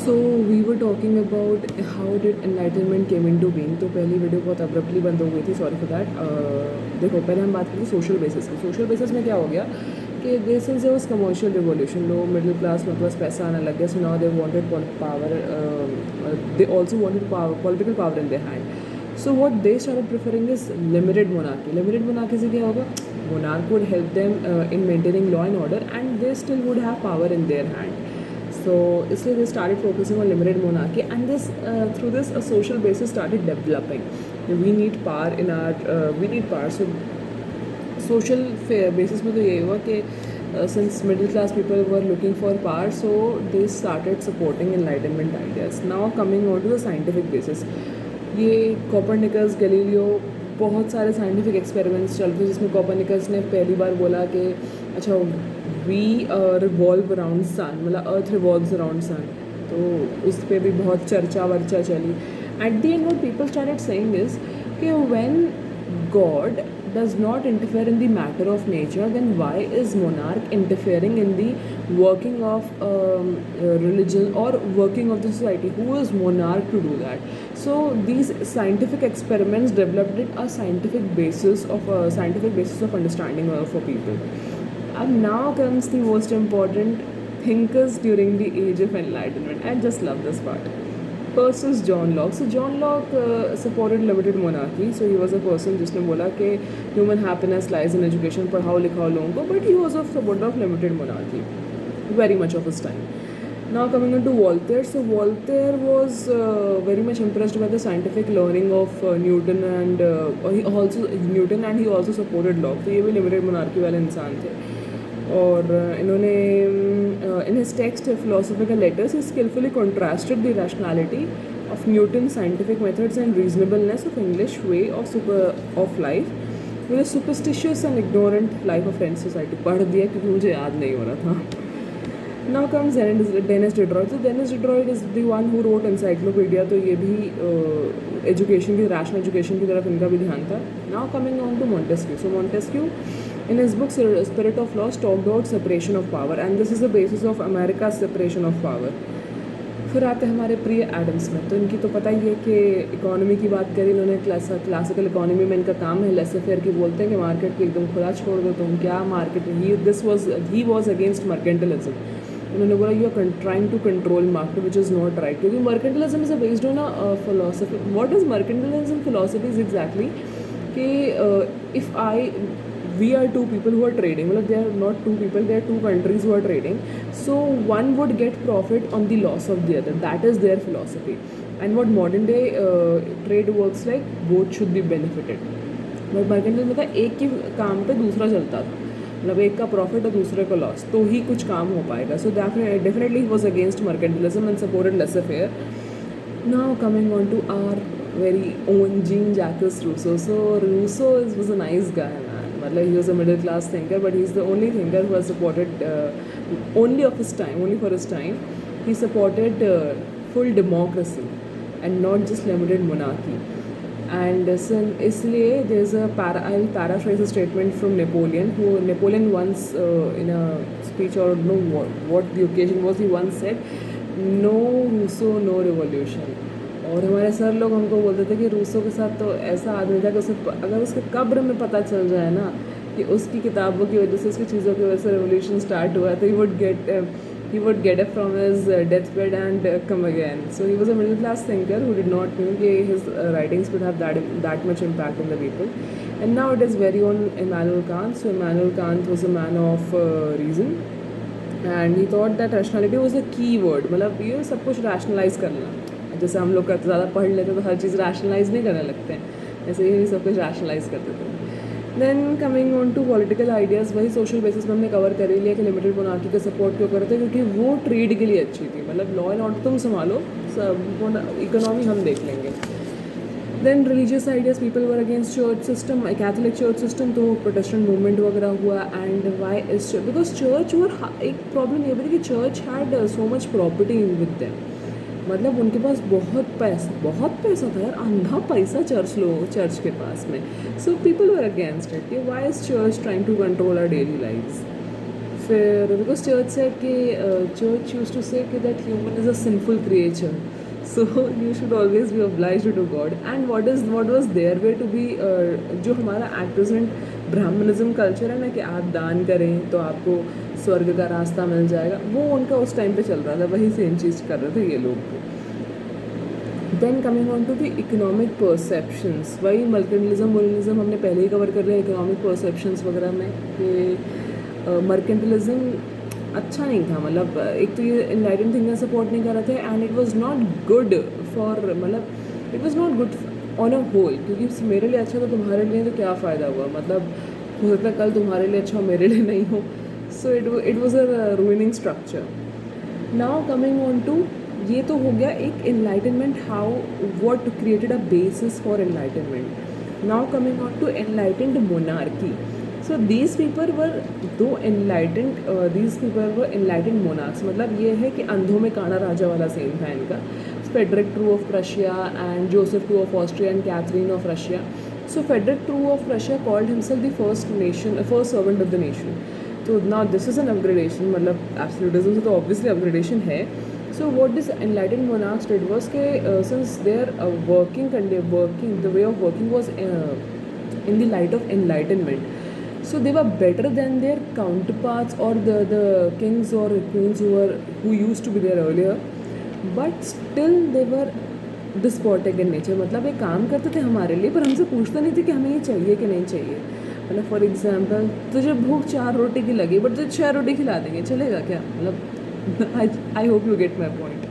So we were talking about how did enlightenment came into being. तो पहली video बहुत abruptly बंद हो गई थी, सॉरी फॉर दैट। देखो, पहले हम बात करें सोशल बेसिस की। सोशल बेसिस में क्या हो गया कि this is was commercial revolution. Low middle class में बस पैसा आने लग गया, so now they wanted power, they also wanted political power in their hand. So what they started preferring is limited monarchy. Limited monarchy से क्या होगा? monarch would help them in maintaining law and order, and they still would have power in their hand. So इसलिए they started focusing on limited monarchy, and this through this a social basis started developing. We need power in our we need power. So social basis में तो ये हुआ कि since middle class people were looking for power, so they started supporting enlightenment ideas. Now coming on to the scientific basis, ये Copernicus, Galileo, बहुत सारे scientific experiments चल रहे जिसमें कोपरनिकस ने पहली बार बोला कि अच्छा वी रिवॉल्व अराउंड सन, मतलब अर्थ रिवॉल्व्स अराउंड सन। तो उस पर भी बहुत चर्चा वर्चा चली। At the end what people started saying is कि when God does not interfere in the matter of nature, then why is monarch interfering in the working of religion or working of the society? Who is monarch to do that? So these scientific experiments developed a scientific basis of understanding for people. And now comes the most important thinkers during the age of enlightenment. I just love this part. First is John Locke. So John Locke supported limited monarchy. So he was a person जिसने बोला कि human happiness lies in education, पढ़ाओ लिखाओ लोगों को, but he was a supporter of limited monarchy, very much of his time. Now coming on to Voltaire. So Voltaire was very much impressed by the scientific learning of Newton, and he also supported Locke. तो ये भी limited monarchy वाले इंसान थे। और इन्होंने in his text philosophical letters he skillfully contrasted the rationality of Newton's scientific methods and reasonableness of English way of life with a superstitious and ignorant life of French society. पढ़ दिया क्योंकि मुझे याद नहीं हो रहा था। Now comes Denis Diderot. So Denis Diderot is the one who wrote encyclopedia. तो ये भी एजुकेशन की, रैशनल एजुकेशन की तरफ इनका भी ध्यान था। Now coming on to Montesquieu. So Montesquieu in his book Spirit of Laws talked about separation of power, and this is the basis of America's separation of power. फिर आते हैं हमारे प्रिय एडम स्मिथ। तो इनकी तो पता ही है कि इकोनॉमी की बात करी इन्होंने। क्लासिकल इकोनॉमी में इनका काम है लेसे फेयर की। बोलते हैं कि मार्केट को एकदम खुला छोड़ दो, तुम क्या market. He was against mercantilism. उन्होंने बोला you are trying to control market which is not right, क्योंकि mercantilism is based on a philosophy. What is mercantilism philosophy is exactly कि if I we are two people who are trading, well they are not two people, they are two countries who are trading, so one would get profit on the loss of the other. That is their philosophy. And what modern day trade works like, both should be benefited. but mercantile में था एक के काम पे दूसरा चलता था, मतलब एक का प्रॉफिट और दूसरे का लॉस, तो ही कुछ काम हो पाएगा. So definitely he was against mercantilism and supported laissez faire. Now coming on to our very own Jean-Jacques Rousseau. So Rousseau was a nice guy, man. Matlab, he was a middle class thinker, but he's the only thinker who has supported only of his time, only for his time. He supported full democracy and not just limited monarchy. And इसलिए there's a I'll paraphrase a statement from Napoleon. Napoleon once in a speech, or no what the occasion was, he once said, no Rousseau no revolution. और हमारे sir लोग हमको बोलते थे कि Rousseau के साथ तो ऐसा आदमी था कि उसे अगर उसके कब्र में पता चल जाए ना कि उसकी किताबों की वजह से, उसकी चीज़ों की वजह से रिवॉल्यूशन स्टार्ट हुआ, तो he would get up from his deathbed and come again. So he was a middle class thinker who did not know that his writings would have that much impact on the people. And now it is very own Immanuel Kant. So Immanuel Kant was a man of reason. And he thought that rationality was the key word. मतलब ये सब कुछ rationalise करना, जैसे हम लोग करते ज़्यादा पढ़ लेते तो हर चीज़ रैशनलाइज नहीं करने लगते हैं, ऐसे ही सब कुछ रैशनलाइज करते थे. Then coming on to political ideas, वही सोशल बेसिस में हमने कवर कर ही लिया कि लिमिटेड मोनार्की का सपोर्ट क्यों करते हैं, क्योंकि वो ट्रेड के लिए अच्छी थी. मतलब लॉ एंड ऑर्डर तुम संभालो, सब इकोनॉमी हम देख लेंगे. Then religious ideas, people were against church system, Catholic church system, तो प्रोटेस्टेंट मूवमेंट वगैरह हुआ. And why is because church were, एक प्रॉब्लम ये भी थी कि church had so much property with them. मतलब उनके पास बहुत पैसा था यार, अंधा पैसा चर्च के पास में. So people were against it. Why is church trying to control our daily lives. फिर बिकॉज चर्च से कि church use to say that human is a sinful creature, so you should always be obliged to God, and what was their way to be, जो हमारा at present Brahmanism culture है ना कि आप दान करें तो आपको स्वर्ग का रास्ता मिल जाएगा, वो उनका उस टाइम पे चल रहा था, वही सेम चीज़ कर रहे थे ये लोग। Then coming on to the economic perceptions, वही मर्केंटलिज्म हमने पहले ही कवर कर लिया इकोनॉमिक परसेप्शंस वगैरह में, कि मर्केंटलिज्म अच्छा नहीं था, मतलब एक तो ये इनलाइटेंड थिंकिंग सपोर्ट नहीं कर रहे थे, and it was not good for, मतलब it was not good on a whole, क्योंकि मेरे लिए अच्छा तो तुम्हारे लिए तो क्या फ़ायदा हुआ, मतलब हो सकता है कल तुम्हारे लिए अच्छा हो मेरे लिए नहीं हो, so it was a ruining structure. Now coming on to, ये तो हो गया एक enlightenment, how what created a basis for enlightenment. Now coming on to enlightened monarchy, so these people were though enlightened, these people were enlightened monarchs, मतलब ये है कि अंधों में काना राजा वाला सीन था इनका। Frederick two of Russia and Joseph two of Austria and Catherine of Russia. So Frederick two of Russia called himself the first servant of the nation. तो now this is an upgradation, मतलब absolutism से तो obviously upgradation है। So what this enlightened monarchs did was के since their working the way of working was in the light of enlightenment, so they were better than their counterparts or the kings or queens who used to be there earlier, but still they were despotic in nature, मतलब ये काम करते थे हमारे लिए पर हमसे पूछते नहीं थे कि हमें ये चाहिए कि नहीं चाहिए। मतलब फॉर एग्जांपल तुझे भूख 4 रोटी की लगी बट तुझे 6 रोटी खिला देंगे, चलेगा क्या, मतलब I hope you get my point.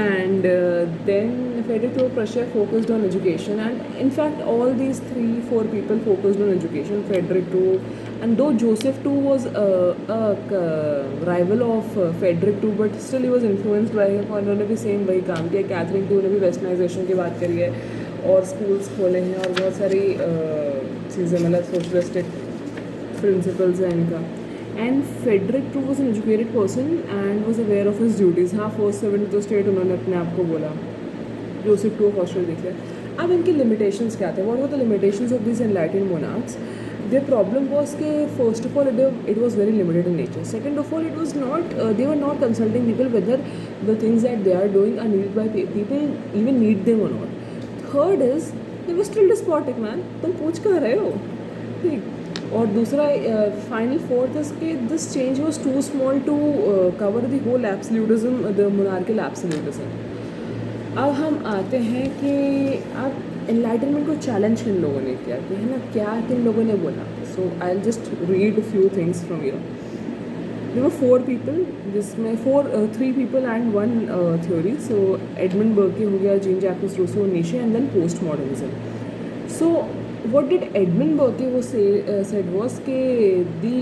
And then Frederick Law Prussia focused on education, and in fact all these 3-4 people focused on education. Frederick too, and though Joseph too was a rival of Frederick too, but still he was influenced by him, और उन्होंने भी same वही काम किया। Catherine to ने भी westernisation की बात करी है और स्कूल्स खोले हैं और बहुत सारी चीज़ें, मतलब सोशलिस्टिक प्रिंसिपल्स हैं इनका। And Frederick two was an educated person and was aware of his duties. हाँ, फर्स्ट सर्वेंट तो स्टेट उन्होंने अपने आप को बोला। जोसेफ टू ऑफ ऑस्ट्रिया देख लिया। अब इनके लिमिटेशंस क्या थे, what were the limitations of this enlightened monarchs? Their problem was के first of all it was very limited in nature. Second of all, it was not, they were not consulting people whether the things that they are doing are needed by people, even need them or not. Third is they were still despotic, man, तुम पूछ कहाँ रहे हो, ठीक। और दूसरा final fourth is के this change was too small to cover the whole absolutism, the monarchial absolutism. अब हम आते हैं कि अब एनलाइटनमेंट को चैलेंज किन लोगों ने किया, कि है ना, क्या किन लोगों ने बोला। So I will just read a few things from here. There were 4 people, जिसमें 3 people and 1 theory. So Edmund Burke हो गया, Jean Jacques Rousseau, Nietzsche, and then post modernism. So what did Edmund Burke said was के the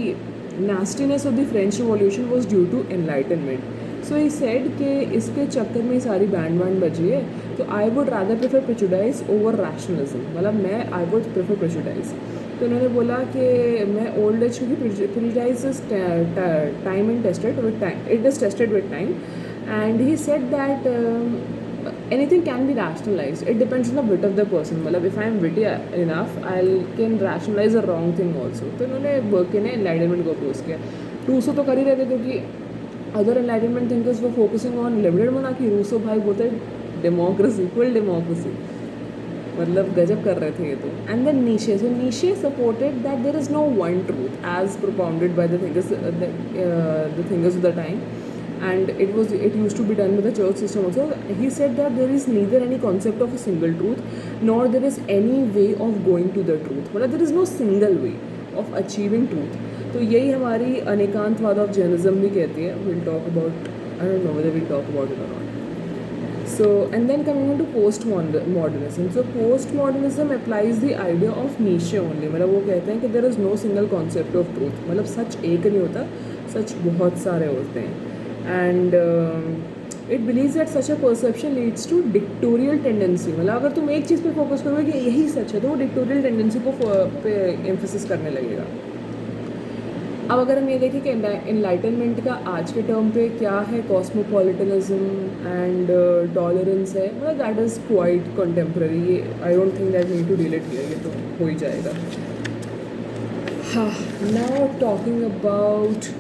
nastiness of the French Revolution was due to enlightenment. So he said कि इसके चक्कर में सारी band बजी है, तो I would rather prefer prejudice over rationalism, मतलब मैं I would prefer prejudice। तो उन्होंने बोला कि मैं ओल्ड एज, क्योंकि prejudice is time and tested with time, it is tested with time, and he said that anything can be rationalized, it depends on the wit of the person, मतलब if I am witty enough I can rationalize a wrong thing also। तो इन्होंने Burke ने enlightenment को oppose किया। Rousseau तो कर ही रहे थे, क्योंकि अदर एनलाइटनमेंट थिंकर्स वो focusing on liberal monarchy, Rousseau भाई बोलते डेमोक्रेसी, फुल डेमोक्रेसी, मतलब गजब कर रहे थे ये तो। And then Nietzsche, so Nietzsche supported that there is no one truth as propounded by the thinkers of the time, and it used to be done with the church system also. He said that there is neither any concept of a single truth nor there is any way of going to the truth, मतलब there is no single way of achieving truth। तो यही हमारी अनेकांतवाद of Jainism भी कहती है। we'll talk about, I don't know whether we'll talk about it or not। So and then coming on to postmodernism, so postmodernism applies the idea of niche only, मतलब वो कहते हैं कि there is no single concept of truth, मतलब सच एक नहीं होता, सच बहुत सारे होते हैं। and it believes that such a perception leads to dictatorial tendency, मतलब अगर तुम एक चीज़ पे फोकस करोगे कि यही सच है तो वो डिक्टोरियल टेंडेंसी को पे एम्फेसिस करने लगेगा। अब अगर हम ये देखें कि एनलाइटनमेंट का आज के टर्म पे क्या है, कॉस्मोपॉलिटनिज्म एंड टॉलरेंस है, मतलब that is quite contemporary. I don't think that need to deal it here, ये तो हो ही जाएगा। हाँ, now talking about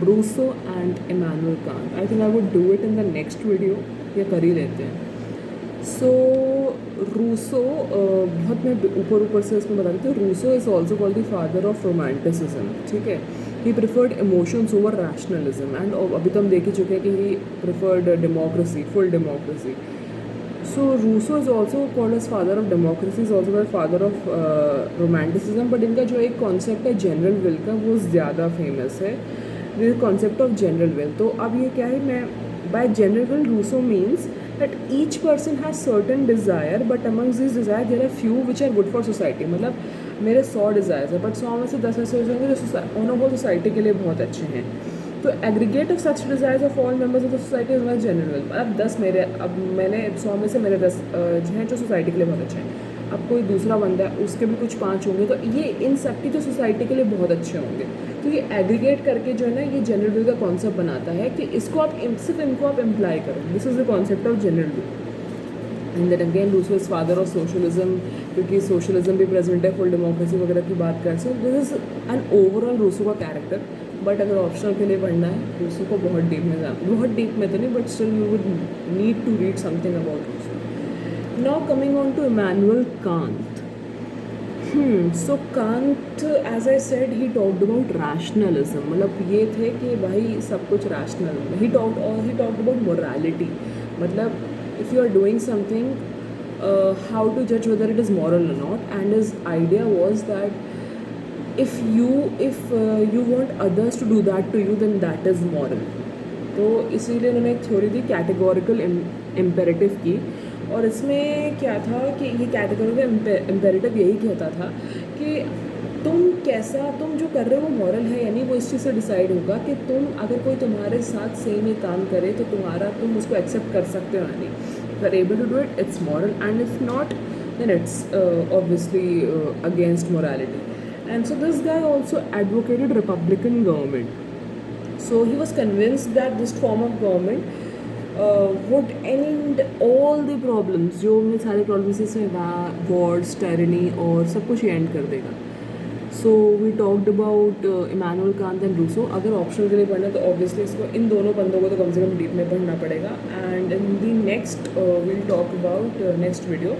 Rousseau and Immanuel Kant. I think I would do it in the next video, या कर ही लेते हैं. सो रूसो, बहुत मैं ऊपर ऊपर से इसमें बता देती हूँ. Rousseau is also called the father of romanticism. ठीक है. He preferred emotions over rationalism, and अभी तो हम देख ही चुके हैं कि he preferred democracy, full democracy. So Rousseau is also called as father of democracy, is also called father of romanticism. But इनका जो एक कॉन्सेप्ट है जनरल विल का, वो ज़्यादा फेमस है. This concept of general will. तो अब ये क्या है, मैं bye general will Rousseau means that each person has certain desire, but amongst these desire there are few which are good for society. मतलब मेरे 100 डिज़ायर्स है, बट 100 में से 10 ऐसे हो जाएंगे जो ऑन होल सोसाइटी के लिए बहुत अच्छे हैं. तो aggregate of such desires of all members of the society is well general. अब 10 मेरे, अब मैंने 100 में से मेरे 10 हैं जो सोसाइटी के लिए बहुत अच्छे हैं. अब कोई दूसरा बंदा है, उसके भी कुछ 5 होंगे, तो ये इन सब की जो सोसाइटी के लिए बहुत अच्छे होंगे. तो ये एग्रीगेट करके जो है ना, ये जनरल विल का कॉन्सेप्ट बनाता है कि इसको आप सिर्फ इनको आप इम्प्लाई करो. This is the concept of general will. And then again Rousseau is father of socialism, क्योंकि सोशलिज्म भी प्रेजेंट है, फुल डेमोक्रेसी वगैरह की बात करें. So this is an overall Rousseau का कैरेक्टर. बट अगर ऑप्शनल के लिए पढ़ना है रूसो को, बहुत डीप में जाना, बहुत डीप में तो नहीं, but still you would need to read something about Rousseau. Now coming on to Immanuel Kant. So Kant, as I said, he talked about rationalism. मतलब ये थे कि भाई सब कुछ rational. He talked about morality. मतलब if you are doing something, how to judge whether it is moral or not. And his idea was that if you want others to do that to you, then that is moral. तो इसीलिए उन्होंने एक theory दी categorical imperative की. और इसमें क्या था कि ये कैटेगोरिकल इम्पेरेटिव यही कहता था कि तुम जो कर रहे हो वो मॉरल है या नहीं, वो इस चीज़ से डिसाइड होगा कि तुम, अगर कोई तुम्हारे साथ सेम ही काम करे तो तुम उसको एक्सेप्ट कर सकते हो या नहीं. If are able to do it, it's moral, and if not, then it's obviously against morality. And so this guy also advocated republican government. So he was convinced that this form of government would end all the problems. जो में सारे problems इसमें Wars, tyranny और सब कुछ end कर देगा. So we talked about Immanuel Kant and Rousseau. अगर ऑप्शनल के लिए पढ़ना तो ऑब्वियसली इसको, इन दोनों बंदों को तो कम से कम डीप में पढ़ना पड़ेगा. And in the next we'll talk about, next video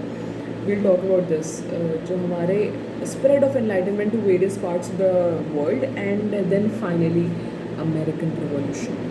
we'll talk about this, जो हमारे spread of enlightenment to various parts of the world, and then finally American revolution.